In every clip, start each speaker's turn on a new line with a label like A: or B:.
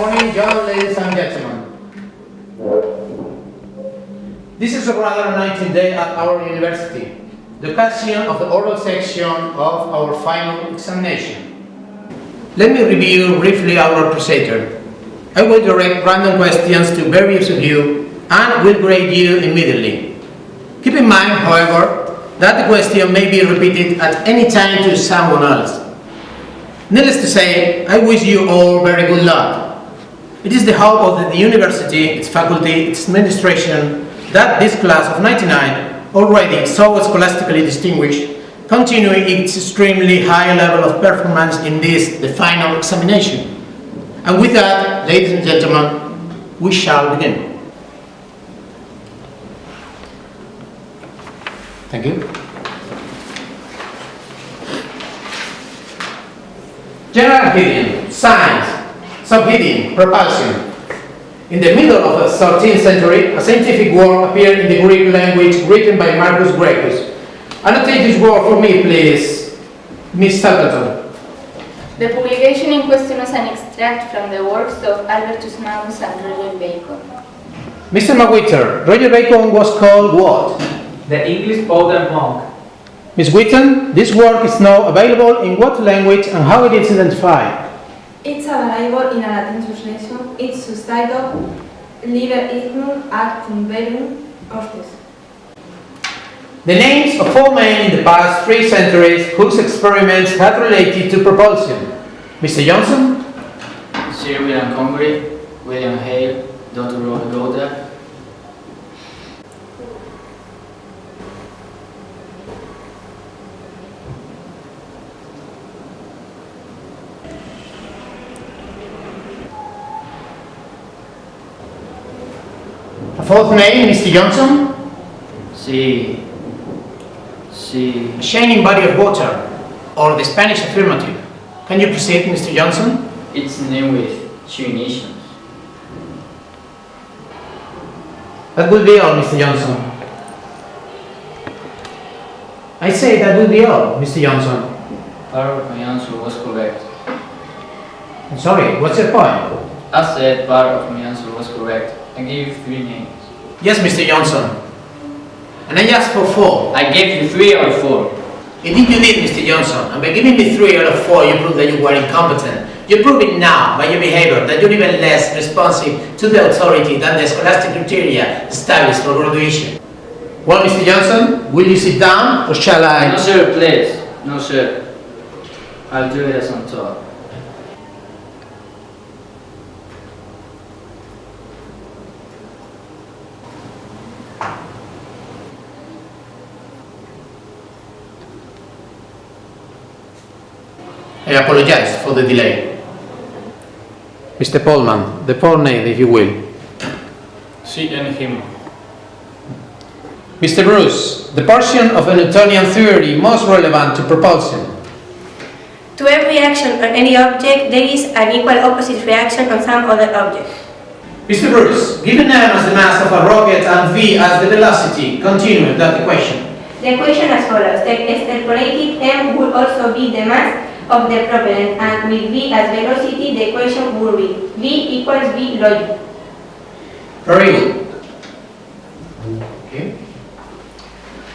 A: morning, young ladies and gentlemen. This is a rather 19th day at our university, the occasion of the oral section of our final examination. Let me review briefly our procedure. I will direct random questions to various of you and will grade you immediately. Keep in mind, however, that the question may be repeated at any time to someone else. Needless to say, I wish you all very good luck. It is the hope of the university, its faculty, its administration, that this class of 99, already so scholastically distinguished, continue its extremely high level of performance in this, the final examination. And with that, ladies and gentlemen, we shall begin. Thank you. General heating, science, subheating, propulsion. In the middle of the 13th century, a scientific work appeared in the Greek language written by Marcus Graecus. Annotate this word for me, please, Miss Stapleton.
B: The publication in question is an extract from the works of Albertus Magnus and Roger Bacon.
A: Mr. McWhirter, Roger Bacon was called what?
C: The English poet and monk.
A: Miss Whitten, this work is now available in what language and how it is identified?
D: It's available in a Latin translation. It's subtitled Liber Ignum Actum Verum Ortes.
A: The names of 4 men in the past 3 centuries whose experiments had related to propulsion. Mr. Johnson?
E: Sir William Congreve, William Hale, Dr. Robert Goddard.
A: A 4th name, Mr. Johnson?
E: Sí.
A: A shining body of water, or the Spanish affirmative. Can you proceed, Mr. Johnson?
E: It's named with 2 initials.
A: That will be all, Mr. Johnson. I say that will be all, Mr. Johnson.
E: Part of my answer was correct.
A: I'm sorry, what's your point?
E: I said part of my answer was correct. I gave you 3 names.
A: Yes, Mr. Johnson. And I asked for 4.
E: I gave you 3 out of 4.
A: Indeed you did, Mr. Johnson. And by giving me 3 out of 4, you proved that you were incompetent. You prove it now by your behavior that you're even less responsive to the authority than the scholastic criteria established for graduation. Well, Mr. Johnson, will you sit down or shall I?
E: No, sir, please. No, sir. I'll do it as I'm taught.
A: I apologize for the delay. Mr. Pullman, the name, if you will.
F: Sí, and him.
A: Mr. Bruce, the portion of a Newtonian theory most relevant to propulsion.
G: To every action on any object, there is an equal opposite reaction on some other object.
A: Mr. Bruce, given m as the mass of a rocket and v as the velocity, continue that equation.
G: The equation as follows. The extrapolated m would also be the mass of the propellant, and with v as velocity, the equation would be v equals v log.
A: Very good. Okay.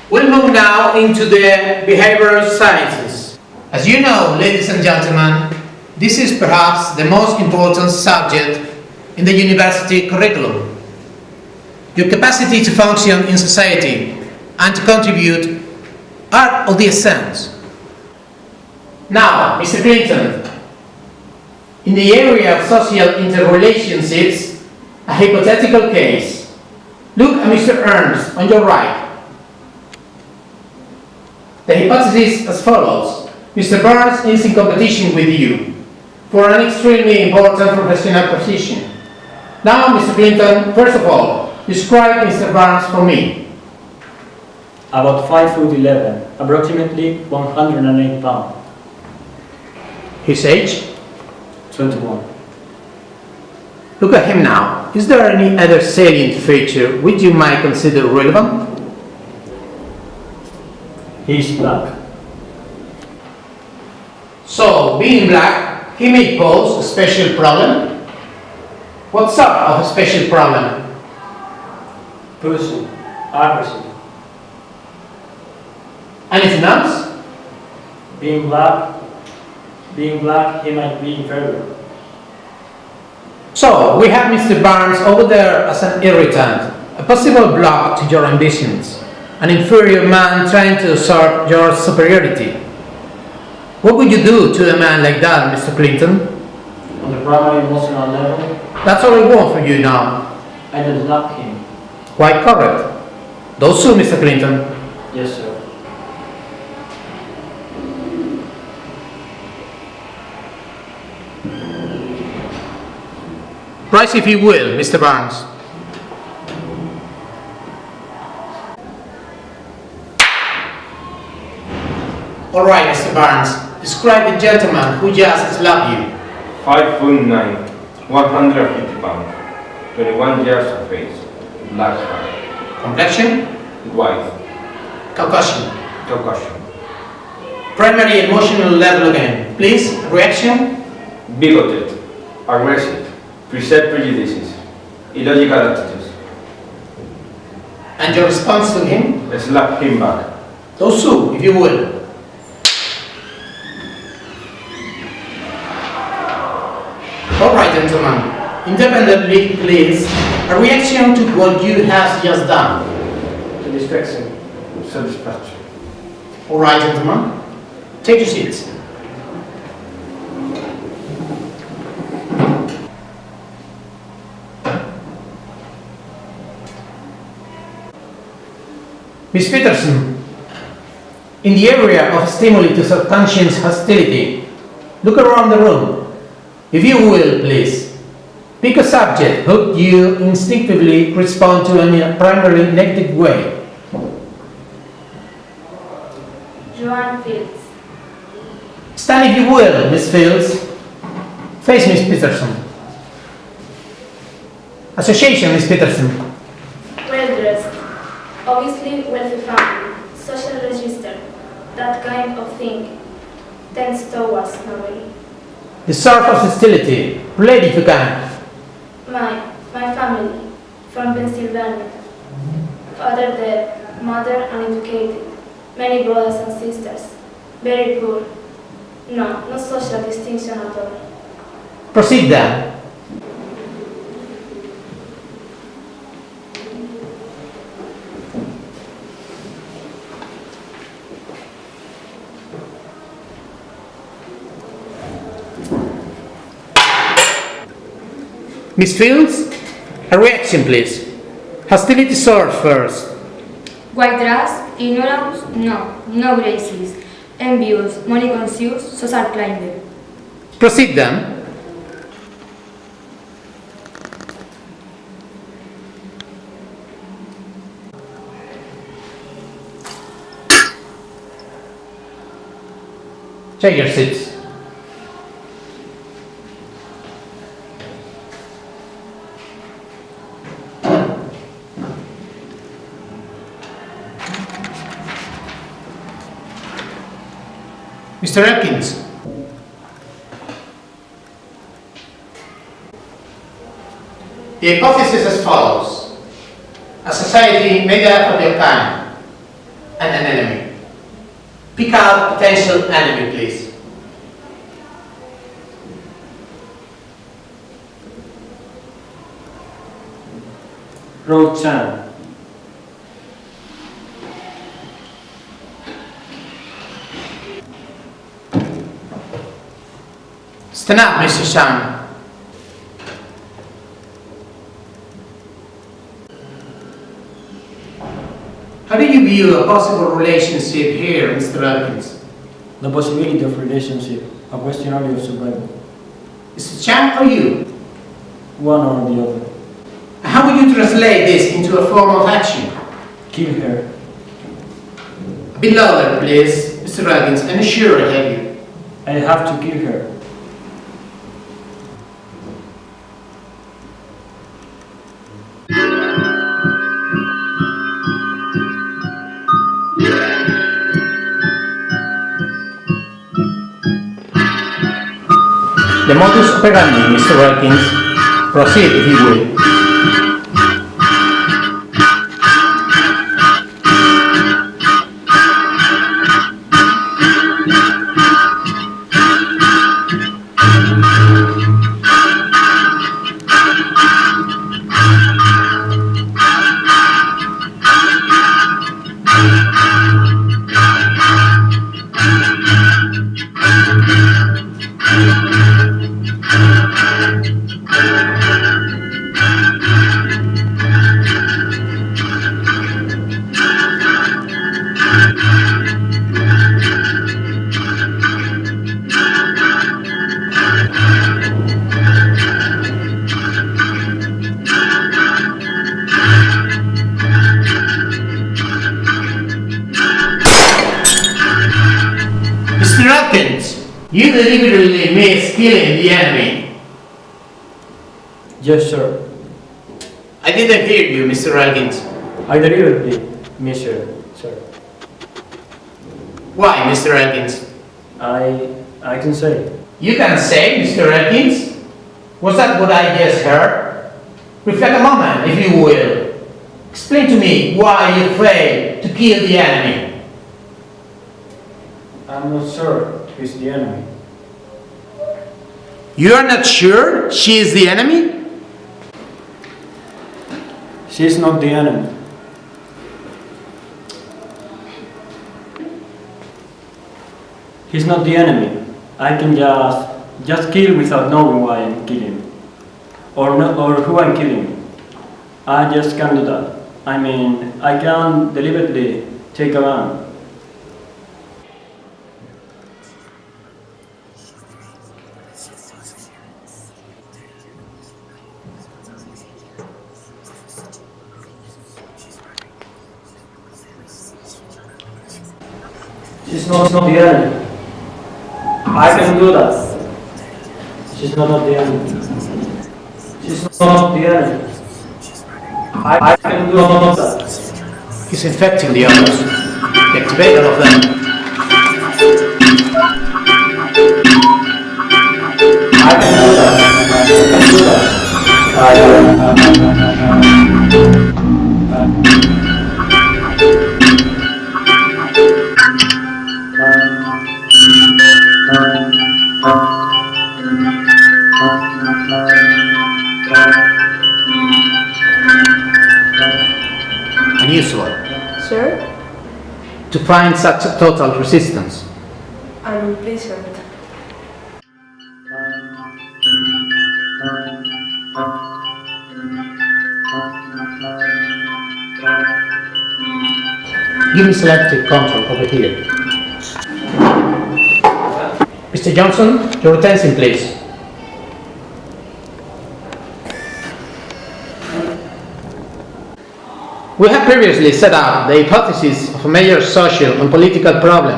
A: We'll move now into the behavioral sciences. As you know, ladies and gentlemen, this is perhaps the most important subject in the university curriculum. Your capacity to function in society and to contribute are of the essence. Now, Mr. Clinton, in the area of social interrelationships, a hypothetical case. Look at Mr. Ernst on your right. The hypothesis is as follows. Mr. Barnes is in competition with you for an extremely important professional position. Now, Mr. Clinton, first of all, describe Mr. Barnes for me.
C: About 5'11", approximately 108 pounds.
A: His age?
C: 21.
A: Look at him now. Is there any other salient feature which you might consider relevant?
C: He is black.
A: So, being black, he may pose a special problem? What sort of a special problem?
C: Pussy. Aggressive.
A: Anything else?
C: Being black. Being black, he might be inferior.
A: So, we have Mr. Barnes over there as an irritant, a possible block to your ambitions, an inferior man trying to assert your superiority. What would you do to a man like that, Mr. Clinton?
C: On the primary emotional level,
A: That's all I want from you now.
C: I don't love him.
A: Quite correct. Those two, Mr. Clinton.
C: Yes, sir.
A: Rise if you will, Mr. Barnes. All right, Mr. Barnes. Describe the gentleman who just slapped you.
H: 5'9", 150 pounds, 21 years of age, black hair,
A: Complexion?
H: white,
A: Caucasian.
H: Caucasian,
A: Primary emotional level again. Please, reaction?
H: bigoted, aggressive, preset prejudices, illogical attitudes,
A: And your response to him?
H: slap him back.
A: Those two, if you will. All right, gentlemen. Independently, please, a reaction to what you have just done.
C: Satisfaction.
H: Satisfaction.
A: All right, gentlemen. Take your seats. Miss Peterson, in the area of stimuli to subconscious hostility, look around the room. If you will, please. Pick a subject who you instinctively respond to in a primarily negative way.
B: Joan Fields.
A: Stand if you will, Miss Fields. Face Miss Peterson. Association, Miss Peterson.
B: Well dressed. Obviously wealthy family. Social register. That kind of thing. Tends towards nobody.
A: The source of hostility. Relate if you can.
B: My family. From Pennsylvania. Father dead. Mother uneducated. Many brothers and sisters. Very poor. No social distinction at all.
A: Proceed then. Miss Fields, a reaction please. Hostility source first.
I: White dress, ignorance, no graces, envious, money conscious, social climber.
A: Proceed then. Take your seats. Mr. Elkins. The hypothesis is as follows. A society made up of your kind and an enemy. Pick out potential enemy, please.
C: Rod Serling.
A: Stand up, Mr. Shang. How do you view a possible relationship here, Mr. Elkins?
C: The possibility of relationship, a question only of survival.
A: Mr. Chang or you?
C: One or the other.
A: How would you translate this into a form of action?
C: Kill her.
A: A bit louder, please, Mr. Elkins. I'm sure I have you.
C: I have to kill her.
A: The modus operandi, Mr. Elkins, Proceed, if you will. Mr. Atkins, you deliberately missed killing the enemy.
C: Yes, sir.
A: I didn't hear you, Mr. Atkins.
C: I deliberately miss you, sir.
A: Why, Mr. Atkins?
C: I can say.
A: You can say, Mr. Atkins? Was that what I just heard? Reflect a moment, if you will. Explain to me why you failed to kill the enemy.
C: I'm not sure who's the enemy.
A: You are not sure she is the enemy?
C: She's not the enemy. He's not the enemy. I can just kill without knowing why I'm killing. Or who I'm killing. I just can't do that. I mean, I can deliberately take a gun. She's not the enemy. I can do that. She's not the enemy. She's not the enemy. I can do that.
A: He's infecting the others. Activate all of them.
C: I can do that. I can do that.
A: Unusual.
D: Sir?
A: To find such a total resistance.
D: Unpleasant.
A: Give me selective control over here. Mr. Johnson, your attention please. We have previously set up the hypothesis of a major social and political problem.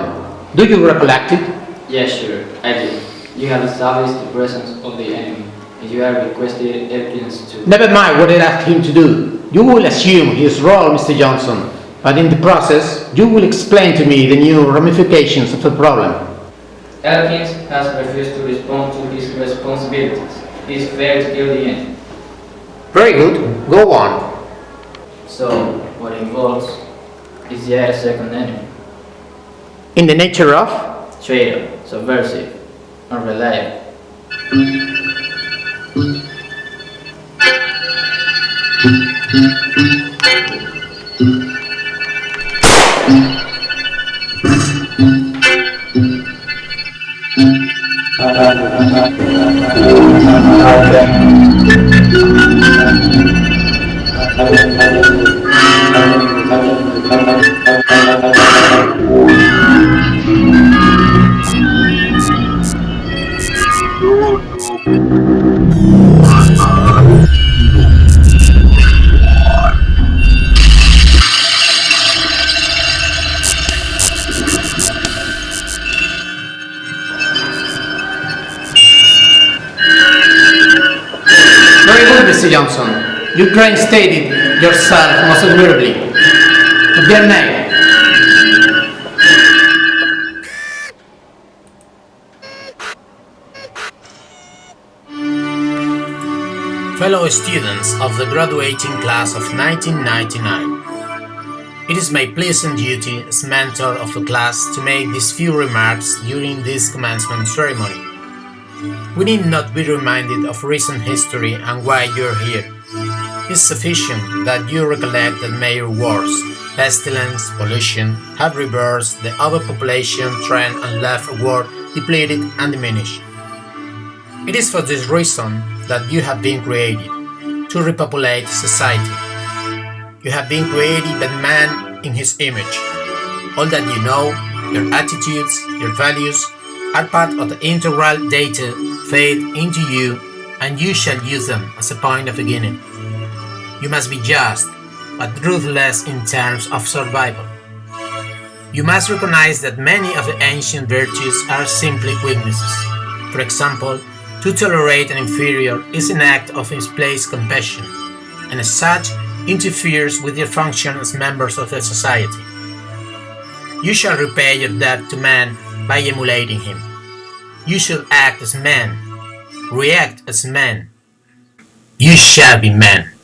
A: Do you recollect it?
E: Yes, sure, I do. You have established the presence of the enemy, and you have requested evidence to...
A: Never mind what I asked him to do. You will assume his role, Mr. Johnson, but in the process, you will explain to me the new ramifications of the problem.
E: Elkins has refused to respond to his responsibilities. He is fair to kill the enemy.
A: Very good. Go on.
E: So, what it involves is yet a second enemy.
A: In the nature of?
E: Traitor, subversive, unreliable.
A: Mr. Johnson, you stated yourself most admirably. Your name? Fellow students of the graduating class of 1999. It is my pleasant duty as mentor of the class to make these few remarks during this commencement ceremony. We need not be reminded of recent history and why you are here. It is sufficient that you recollect that major wars, pestilence, pollution, have reversed the overpopulation trend and left a world depleted and diminished. It is for this reason that you have been created, to repopulate society. You have been created by man in his image. All that you know, your attitudes, your values, are part of the integral data fed into you, and you shall use them as a point of beginning. You must be just, but ruthless in terms of survival. You must recognize that many of the ancient virtues are simply weaknesses. For example, to tolerate an inferior is an act of misplaced compassion, and as such interferes with your function as members of the society. You shall repay your debt to man by emulating him. You shall act as man, react as man. You shall be man.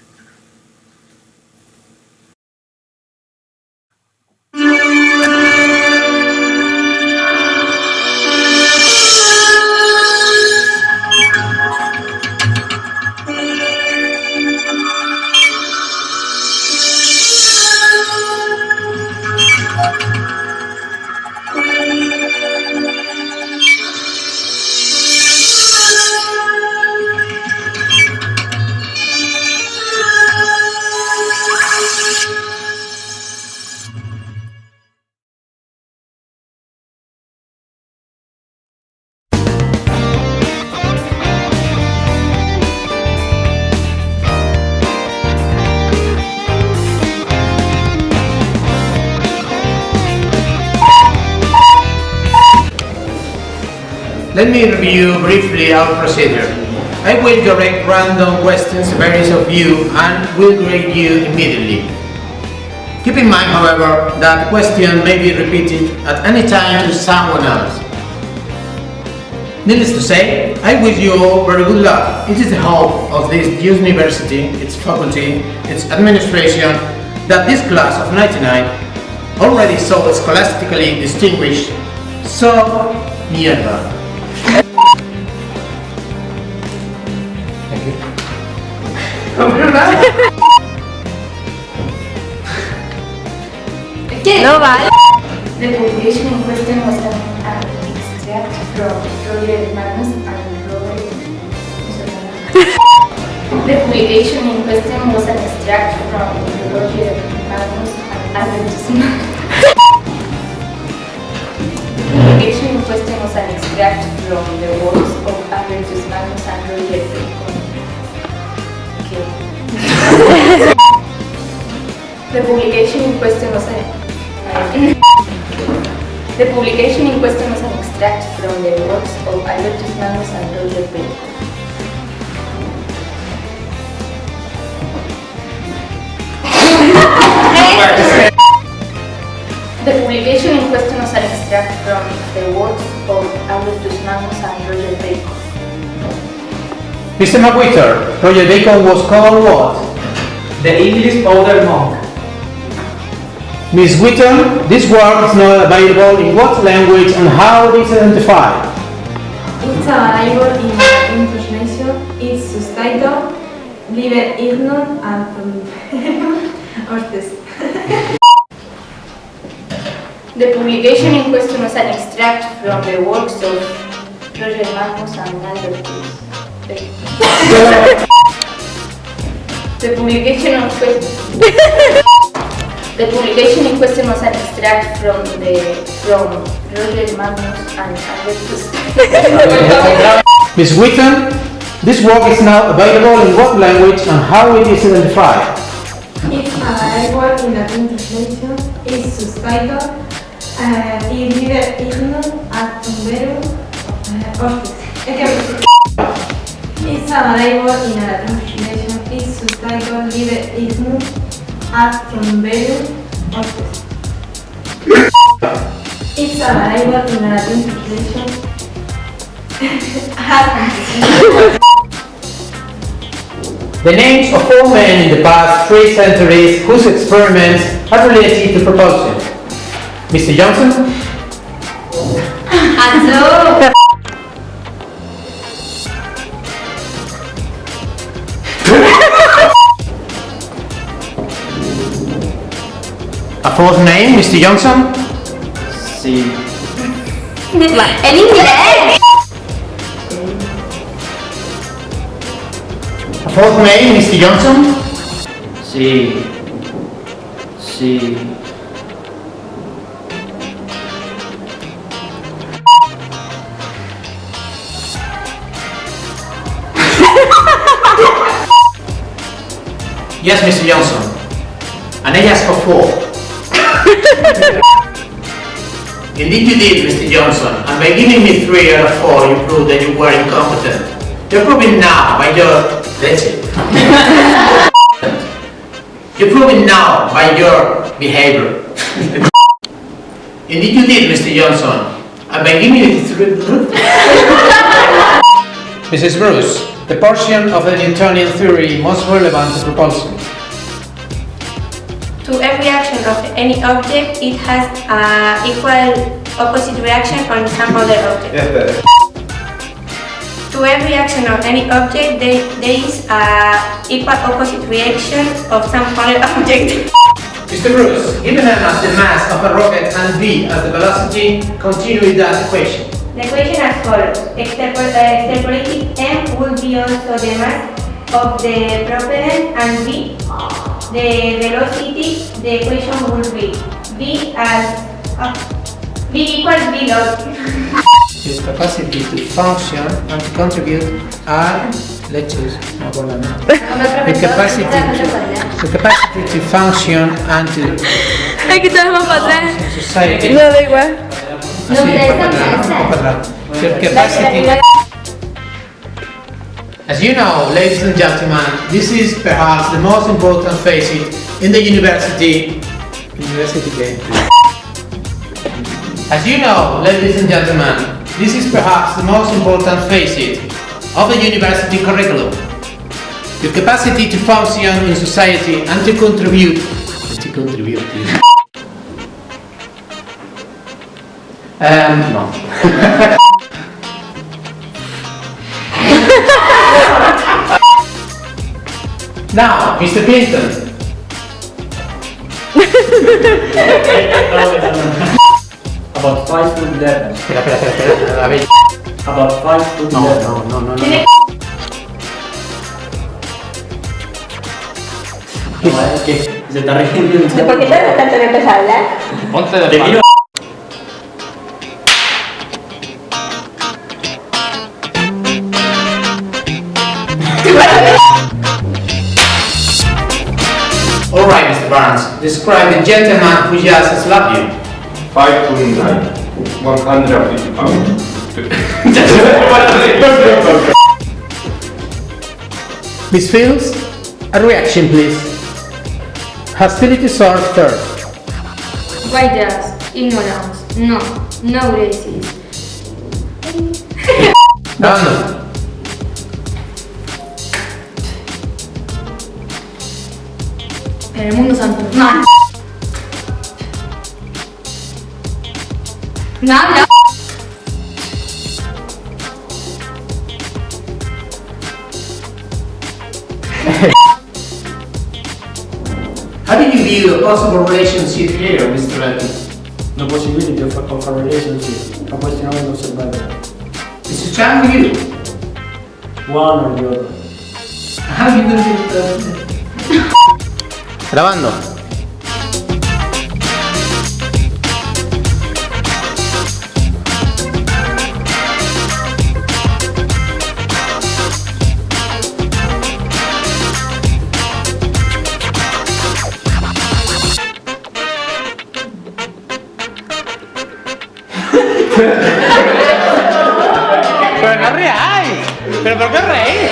A: Let me review briefly our procedure. I will direct random questions to various of you and will grade you immediately. Keep in mind, however, that the question may be repeated at any time to someone else. Needless to say, I wish you all very good luck. It is the hope of this university, its faculty, its administration, that this class of 99, already so scholastically distinguished, so mierda.
I: No vale.
B: The publication in question was an extract from Roger Magnus and Robert. The publication in question was an extract from Roger Magnus and advertisement. The publication in question was an extract from the works of Albertus Magnus and Roger Okay. The publication in question was The publication in question was an extract from the works of Albertus Magnus and Roger Bacon. The publication in question was an extract from the works of Albertus Magnus and Roger Bacon.
A: Mr. McWhirter, Roger Bacon was called what?
J: The English older monk.
A: Miss Whitton, this work is not available in what language and how it is identified?
D: It's available in Latin translation. It's subtitled Liber Ignum and Ortes.
B: The publication in question was an extract from the works of Roger Magnus and Albertus Bacon. The publication in question was an extract from Roger Magnus and Albertus.
A: Miss Whitton, this work is now available in what language and how it is identified?
D: It's available in Latin translation. It's subtitled Liber Ignum ad Verum Ortes. It's available in Latin translation. It's subtitled Liber Ignum ad Verum Ortes. It's available in Latin translation.
A: The names of all men in the past 3 centuries whose experiments are related to propulsion. Mr. Johnson?
B: Answer.
A: A 4th name, Mr. Johnson?
E: Sí.
B: En inglés.
A: A 4th name, Mr. Johnson?
E: Sí. Sí.
A: Yes, Mr. Johnson. And I asked for 4. Indeed you did, Mr. Johnson, and by giving me 3 out of 4 you proved that you were incompetent. You're proving now by your... That's it. You're proving now by your behavior. Indeed you did, Mr. Johnson, and by giving me 3... Mrs. Bruce, the portion of the Newtonian theory most relevant to propulsion.
G: To every action of any object, it has equal opposite reaction on some other object.
H: Yes,
G: To every action of any object, there is equal opposite reaction of some other object.
A: Mr. Bruce, given M as the mass of a rocket and V as the velocity, continue with that equation.
G: The equation as follows. Extrapolated M will be also the mass of the propellant and V. The velocity, the equation will be V equals V log.
A: His capacity to function and to contribute are, let's choose, the capacity to function and to
D: Hay que estar más para atrás.
A: society.
D: No, da igual.
A: The capacity. As you know, ladies and gentlemen, this is perhaps the most important facet in the university game. As you know, ladies and gentlemen, this is perhaps the most important facet of the university curriculum. Your capacity to function in society and to contribute. No. Now, Mr. Clinton.
C: About 5 foot 11.
A: Espera, a ver.
C: About 5 foot 11.
A: No.
C: ¿Qué? Se está riendo.
G: ¿Por qué tardas tanto en empezar a hablar?
F: Ponte de
C: Te
F: pie.
C: miro.
A: Alright, Mr. Barnes, describe the gentleman who just slapped you.
H: 5'9", 150 pounds.
A: Miss Fields, a reaction please. Hostility source first.
I: White dress, ignorance, no races.
A: Done.
I: En el mundo santo. No. No habla.
A: How do you view a possible relationship here, Mr. Evans?
C: The possibility of a relationship, a questionable no survival.
A: Mr. Chan, with you?
C: One or the other.
A: How are you going to do it? Grabando. Pero no reáis. ¿Pero por qué reís?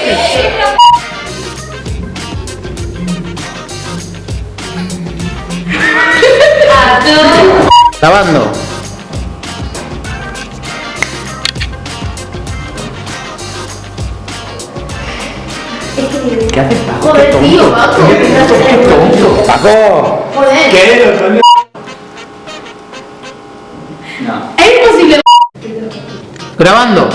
A: Grabando. ¿Qué haces, Paco?
B: Joder, tío, Paco.
A: ¡Qué tonto! ¡Paco!
B: Joder.
A: ¿Qué?
E: No.
B: Es imposible.
A: Grabando.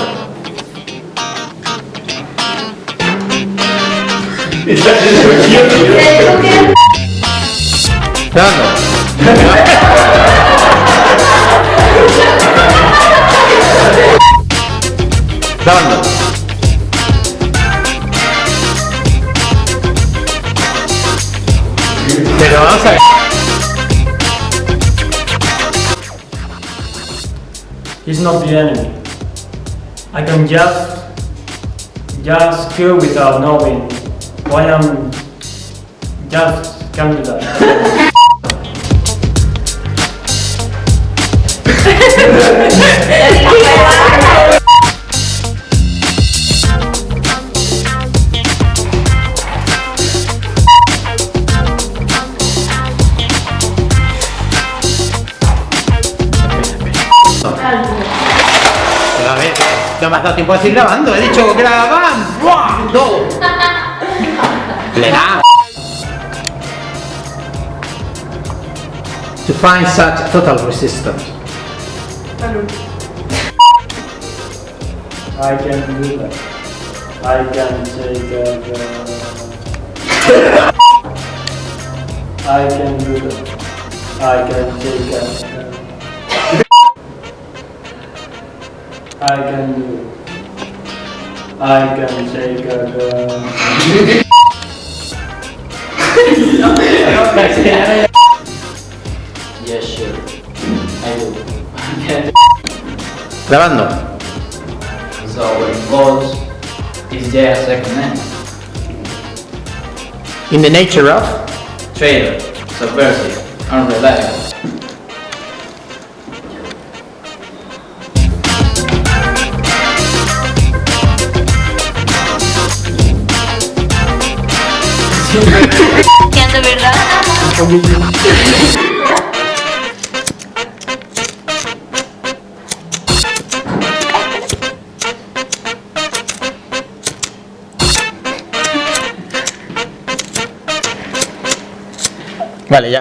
A: Grabando. Grabando. Pero vamos a ver.
C: He's not the enemy. I can just kill without knowing why I'm just can do that.
A: Pero a ver, no me has dado tiempo a seguir grabando. He dicho grabando. Le da. To find such total resistance.
C: I can do that. I can take I can do that. I can take I can do it. I can take
E: Yes, sure. I do.
A: Grabando.
E: So when it goes, is there a second name?
A: In the nature of.
E: Traitor, subversive, unreliable.
B: Siento, ¿verdad?
A: Vale, ya.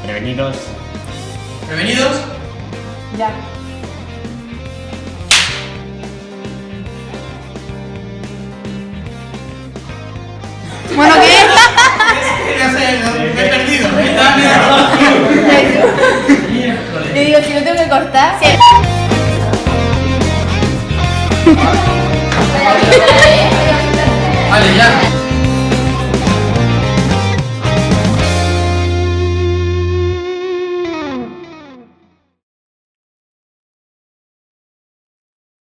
J: Prevenidos.
A: ¿Prevenidos?
D: Ya.
B: Bueno, ¿qué?
A: No sé, me he perdido.
B: Yo digo, si no tengo que cortar. Sí.
A: Vale, ya.